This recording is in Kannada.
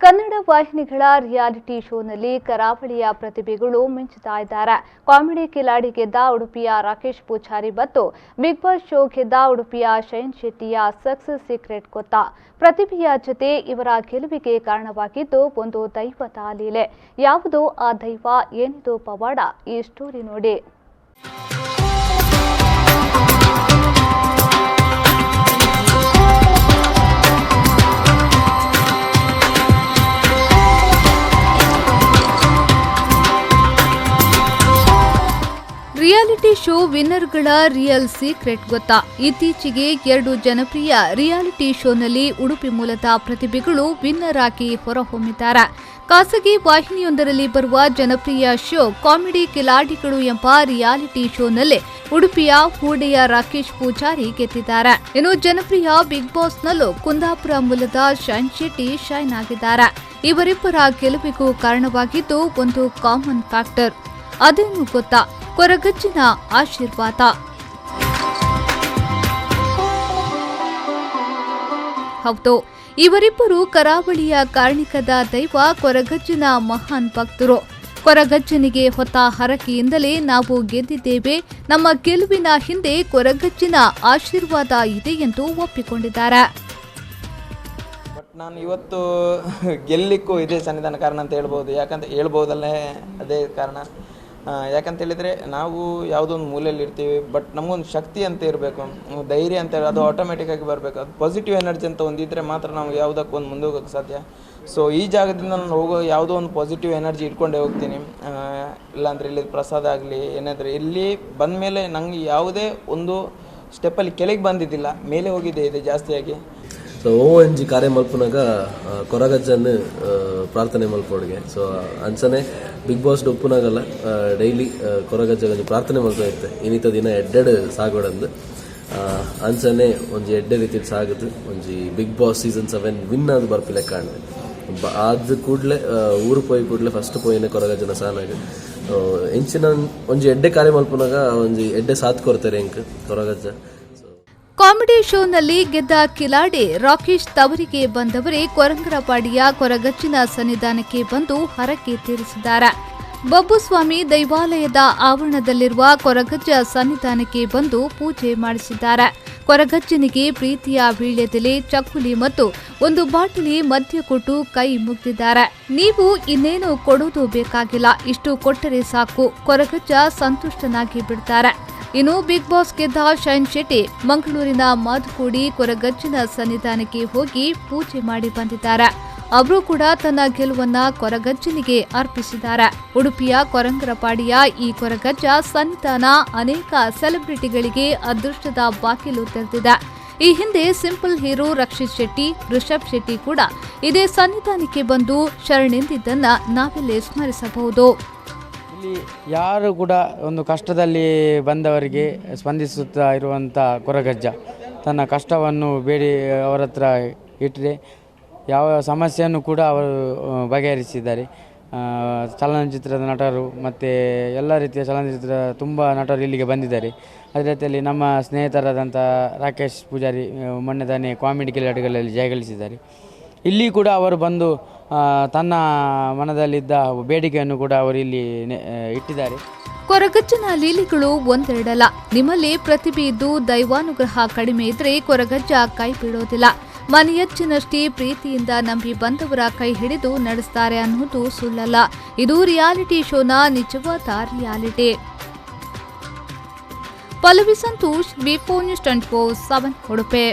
ಕನ್ನಡ ವಾಹಿನಿಗಳ ರಿಯಾಲಿಟಿ ಶೋನಲ್ಲಿ ಕರಾವಳಿಯ ಪ್ರತಿಭೆಗಳು ಮಿಂಚುತ್ತಾ ಇದ್ದಾರೆ. ಕಾಮಿಡಿ ಕಿಲಾಡಿ ಗೆದ್ದ ಉಡುಪಿಯ ರಾಕೇಶ್ ಪೂಜಾರಿ ಮತ್ತು ಬಿಗ್ ಬಾಸ್ ಶೋ ಗೆದ್ದ ಉಡುಪಿಯ ಶೈನ್ ಶೆಟ್ಟಿಯ ಸಕ್ಸಸ್ ಸೀಕ್ರೆಟ್ ಗೊತ್ತಾ? ಪ್ರತಿಭೆಯ ಜೊತೆ ಇವರ ಗೆಲುವಿಗೆ ಕಾರಣವಾಗಿದ್ದು ಒಂದು ದೈವದ ಲೀಲೆ. ಯಾವುದು ಆ ದೈವ, ಏನಿದು ಪವಾಡ? ಈ ಸ್ಟೋರಿ ನೋಡಿ. ರಿಯಾಲಿಟಿ ಶೋ ವಿನ್ನರ್ಗಳ ರಿಯಲ್ ಸೀಕ್ರೆಟ್ ಗೊತ್ತಾ? ಇತ್ತೀಚೆಗೆ 2 ಜನಪ್ರಿಯ ರಿಯಾಲಿಟಿ ಶೋನಲ್ಲಿ ಉಡುಪಿ ಮೂಲದ ಪ್ರತಿಭೆಗಳು ವಿನ್ನರ್ ಆಗಿ ಹೊರಹೊಮ್ಮಿದ್ದಾರೆ. ಖಾಸಗಿ ವಾಹಿನಿಯೊಂದರಲ್ಲಿ ಬರುವ ಜನಪ್ರಿಯ ಶೋ ಕಾಮಿಡಿ ಕಿಲಾಡಿಗಳು ಎಂಬ ರಿಯಾಲಿಟಿ ಶೋನಲ್ಲೇ ಉಡುಪಿಯ ಹೂಡೆಯ ರಾಕೇಶ್ ಪೂಜಾರಿ ಗೆದ್ದಿದ್ದಾರೆ. ಇನ್ನು ಜನಪ್ರಿಯ ಬಿಗ್ ಬಾಸ್ನಲ್ಲೂ ಕುಂದಾಪುರ ಮೂಲದ ಶೈನ್ ಶೆಟ್ಟಿ ಶೈನ್ ಆಗಿದ್ದಾರೆ. ಇವರಿಬ್ಬರ ಗೆಲುವಿಗೂ ಕಾರಣವಾಗಿದ್ದು ಒಂದು ಕಾಮನ್ ಫ್ಯಾಕ್ಟರ್. ಅದೇನು ಗೊತ್ತಾ? ಕೊರಗಜ್ಜನ ಆಶೀರ್ವಾದ. ಹೌದು, ಇವರಿಬ್ಬರು ಕರಾವಳಿಯ ಕಾರ್ಣಿಕದ ದೈವ ಕೊರಗಜ್ಜನ ಮಹಾನ್ ಭಕ್ತರು. ಕೊರಗಜ್ಜನಿಗೆ ಹೊತ್ತ ಹರಕೆಯಿಂದಲೇ ನಾವು ಗೆದ್ದಿದ್ದೇವೆ. ನಮ್ಮ ಗೆಲುವಿನ ಹಿಂದೆ ಕೊರಗಜ್ಜನ ಆಶೀರ್ವಾದ ಇದೆ ಎಂದು ಒಪ್ಪಿಕೊಂಡಿದ್ದಾರೆ. ನಾನು ಇವತ್ತು ಗೆಲ್ಲಿಕ್ಕೂ ಇದೇ ಸನ್ನಿಧಾನ ಕಾರಣ ಅಂತ ಹೇಳ್ಬೋದು. ಹೇಳ್ಬೋದಲ್ಲೇ ಅದೇ ಕಾರಣ. ಯಾಕಂತ ಹೇಳಿದರೆ ನಾವು ಯಾವುದೋ ಒಂದು ಮೂಲೆಯಲ್ಲಿ ಇರ್ತೀವಿ, ಬಟ್ ನಮಗೊಂದು ಶಕ್ತಿ ಅಂತ ಇರಬೇಕು, ಧೈರ್ಯ ಅಂತ ಅದು ಆಟೋಮೆಟಿಕ್ಕಾಗಿ ಬರಬೇಕು. ಅದು ಪಾಸಿಟಿವ್ ಎನರ್ಜಿ ಅಂತ ಒಂದಿದ್ದರೆ ಮಾತ್ರ ನಾವು ಯಾವುದಕ್ಕೊಂದು ಮುಂದೆ ಹೋಗೋಕ್ಕೆ ಸಾಧ್ಯ. ಸೊ ಈ ಜಾಗದಿಂದ ನಾನು ಹೋಗೋ ಯಾವುದೋ ಒಂದು ಪಾಸಿಟಿವ್ ಎನರ್ಜಿ ಇಟ್ಕೊಂಡೇ ಹೋಗ್ತೀನಿ. ಇಲ್ಲಾಂದರೆ ಇಲ್ಲಿ ಪ್ರಸಾದ ಆಗಲಿ ಏನಾದರೂ ಇಲ್ಲಿ ಬಂದ ಮೇಲೆ ನನಗೆ ಯಾವುದೇ ಒಂದು ಸ್ಟೆಪ್ಪಲ್ಲಿ ಕೆಳಗೆ ಬಂದಿದ್ದಿಲ್ಲ, ಮೇಲೆ ಹೋಗಿದ್ದೆ ಇದೆ ಜಾಸ್ತಿಯಾಗಿ. ಸೊ ONG ಕಾರ್ಯ ಮಲ್ಪನಾಗ ಕೊರಗಜ್ಜನ್ನು ಪ್ರಾರ್ಥನೆ ಮಲ್ಪೋಡಿಗೆ. ಸೊ ಅಂಚನೆ ಬಿಗ್ ಬಾಸ್ ಉಪ್ಪುನಾಗಲ್ಲ ಡೈಲಿ ಕೊರಗಜ್ಜ ಪ್ರಾರ್ಥನೆ ಮಲ್ಪೋ ಇರುತ್ತೆ. ಇನ್ನಿತ ದಿನ ಎಡ್ಡೆಡ್ ಸಾಗೋಡಂದು ಅಂಚನೆ ಒಂಜಿ ಎಡ್ಡೆ ರೀತಿ ಸಾಗುದು. ಒಂಜಿ ಬಿಗ್ ಬಾಸ್ ಸೀಸನ್ 7 ವಿನ್ ಆದ ಬರ್ಪಿಲೆ ಕಾಣೆ ಆದ ಕೂಡಲೇ ಊರು ಪೋಯಿ ಕೂಡಲೇ ಫಸ್ಟ್ ಪೋಯಿನ ಕೊರಗಜ್ಜನ ಸಾನಾಗ ಎಂಚಿನ ಒಂಜಿ ಎಡ್ಡೆ ಕಾರ್ಯ ಮಲ್ಪನಾಗ ಒಂಜಿ ಎಡ್ಡೆ ಸಾಥ್ ಕೊಡ್ತಾರೆ ಎಂಕ್ ಕೊರಗಜ್ಜ. ಕಾಮಿಡಿ ಶೋನಲ್ಲಿ ಗೆದ್ದ ಕಿಲಾಡಿ ರಾಕೇಶ್ ತವರಿಗೆ ಬಂದವರೇ ಕೊರಂಗರಪಾಡಿಯ ಕೊರಗಜ್ಜನ ಸನ್ನಿಧಾನಕ್ಕೆ ಬಂದು ಹರಕೆ ತೀರಿಸಿದ್ದಾರೆ. ಬಬ್ಬುಸ್ವಾಮಿ ದೈವಾಲಯದ ಆವರಣದಲ್ಲಿರುವ ಕೊರಗಜ್ಜ ಸನ್ನಿಧಾನಕ್ಕೆ ಬಂದು ಪೂಜೆ ಮಾಡಿಸಿದ್ದಾರೆ. ಕೊರಗಜ್ಜನಿಗೆ ಪ್ರೀತಿಯ ವೀಳ್ಯದೆಲೆ, ಚಕ್ಕುಲಿ ಮತ್ತು ಒಂದು ಬಾಟಲಿ ಮದ್ಯ ಕೊಟ್ಟು ಕೈ ಮುಗಿದಿದ್ದಾರೆ. ನೀವು ಇನ್ನೇನು ಕೊಡೋದು ಬೇಕಾಗಿಲ್ಲ, ಇಷ್ಟು ಕೊಟ್ಟರೆ ಸಾಕು, ಕೊರಗಜ್ಜ ಸಂತುಷ್ಟನಾಗಿ ಬಿಡ್ತಾರೆ. ಇನ್ನು ಬಿಗ್ ಬಾಸ್ ಗೆದ್ದ ಶೈನ್ ಶೆಟ್ಟಿ ಮಂಗಳೂರಿನ ಮಾದುಕೋಡಿ ಕೊರಗಜ್ಜನ ಸನ್ನಿಧಾನಕ್ಕೆ ಹೋಗಿ ಪೂಜೆ ಮಾಡಿ ಬಂದಿದ್ದಾರೆ. ಅವರು ಕೂಡ ತನ್ನ ಗೆಲುವನ್ನ ಕೊರಗಜ್ಜನಿಗೆ ಅರ್ಪಿಸಿದ್ದಾರೆ. ಉಡುಪಿಯ ಕೊರಂಗರಪಾಡಿಯ ಈ ಕೊರಗಜ್ಜ ಸನ್ನಿಧಾನ ಅನೇಕ ಸೆಲೆಬ್ರಿಟಿಗಳಿಗೆ ಅದೃಷ್ಟದ ಬಾಗಿಲು ತೆರೆದಿದೆ. ಈ ಹಿಂದೆ ಸಿಂಪಲ್ ಹೀರೋ ರಕ್ಷಿತ್ ಶೆಟ್ಟಿ, ರಿಷಬ್ ಶೆಟ್ಟಿ ಕೂಡ ಇದೇ ಸನ್ನಿಧಾನಕ್ಕೆ ಬಂದು ಶರಣೆಂದಿದ್ದನ್ನ ನಾವಿಲ್ಲಿ ಸ್ಮರಿಸಬಹುದು. ಇಲ್ಲಿ ಯಾರು ಕೂಡ ಒಂದು ಕಷ್ಟದಲ್ಲಿ ಬಂದವರಿಗೆ ಸ್ಪಂದಿಸುತ್ತಾ ಇರುವಂಥ ಕೊರಗಜ್ಜ ತನ್ನ ಕಷ್ಟವನ್ನು ಬೇಡಿ ಅವರ ಹತ್ರ ಇಟ್ಟರೆ ಯಾವ ಸಮಸ್ಯೆಯನ್ನು ಕೂಡ ಅವರು ಬಗೆಹರಿಸಿದ್ದಾರೆ. ಚಲನಚಿತ್ರದ ನಟರು ಮತ್ತು ಎಲ್ಲ ರೀತಿಯ ಚಲನಚಿತ್ರ ತುಂಬ ನಟರು ಇಲ್ಲಿಗೆ ಬಂದಿದ್ದಾರೆ. ಅದೇ ರೀತಿಯಲ್ಲಿ ನಮ್ಮ ಸ್ನೇಹಿತರಾದಂಥ ರಾಕೇಶ್ ಪೂಜಾರಿ ಮೊನ್ನೆ ತಾನೇ ಕಾಮಿಡಿ ಕಿಲಾಡಿಗಳಲ್ಲಿ ಜಯಗಳಿಸಿದ್ದಾರೆ. ಇಲ್ಲಿ ಕೂಡ ಅವರು ಬಂದು ತನ್ನ ಮನದಲ್ಲಿದ್ದ ಬೇಡಿಕೆಯನ್ನು ಕೂಡ ಅವರು ಇಲ್ಲಿ ಇಟ್ಟಿದ್ದಾರೆ. ಕೊರಗಜ್ಜನ ಲೀಲೆಗಳು ಒಂದೆರಡಲ್ಲ. ನಿಮ್ಮಲ್ಲಿ ಪ್ರತಿಭೆ ಇದ್ದು ದೈವಾನುಗ್ರಹ ಕಡಿಮೆ ಇದ್ರೆ ಕೊರಗಜ್ಜ ಕೈ ಬಿಡೋದಿಲ್ಲ. ಮನೆಯಜ್ಜನಷ್ಟೇ ಪ್ರೀತಿಯಿಂದ ನಂಬಿ ಬಂದವರ ಕೈ ಹಿಡಿದು ನಡೆಸ್ತಾರೆ ಅನ್ನೋದು ಸುಳ್ಳಲ್ಲ. ಇದು ರಿಯಾಲಿಟಿ ಶೋನ ನಿಜವಾದ reality. Pallavi Santosh, B4 News 24/7 Udupi.